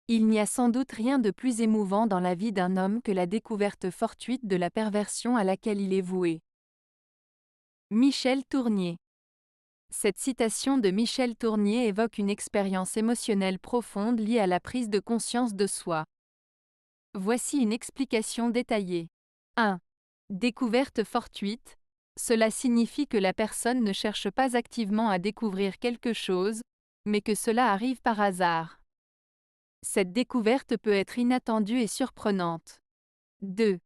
Il n'y a sans doute rien de plus émouvant dans la vie d'un homme que la découverte fortuite de la perversion à laquelle il est voué. Michel Tournier. Cette citation de Michel Tournier évoque une expérience émotionnelle profonde liée à la prise de conscience de soi. Voici une explication détaillée. 1. Découverte fortuite. Cela signifie que la personne ne cherche pas activement à découvrir quelque chose, mais que cela arrive par hasard. Cette découverte peut être inattendue et surprenante. 2.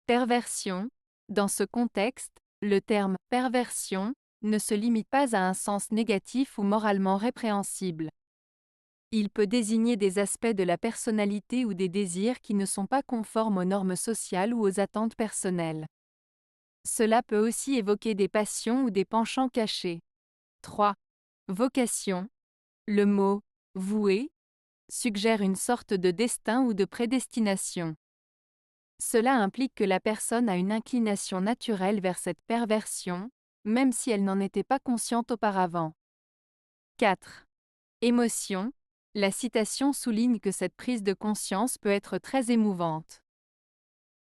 Perversion. Dans ce contexte, le terme perversion ne se limite pas à un sens négatif ou moralement répréhensible. Il peut désigner des aspects de la personnalité ou des désirs qui ne sont pas conformes aux normes sociales ou aux attentes personnelles. Cela peut aussi évoquer des passions ou des penchants cachés. 3. Vocation. Le mot voué suggère une sorte de destin ou de prédestination. Cela implique que la personne a une inclination naturelle vers cette perversion, même si elle n'en était pas consciente auparavant. 4. Émotion. La citation souligne que cette prise de conscience peut être très émouvante.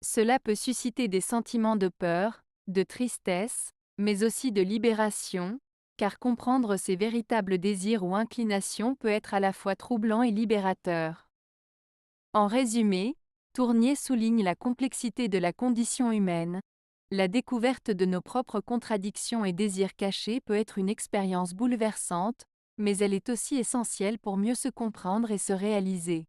Cela peut susciter des sentiments de peur, de tristesse, mais aussi de libération, car comprendre ses véritables désirs ou inclinations peut être à la fois troublant et libérateur. En résumé, Tournier souligne la complexité de la condition humaine. La découverte de nos propres contradictions et désirs cachés peut être une expérience bouleversante, mais elle est aussi essentielle pour mieux se comprendre et se réaliser.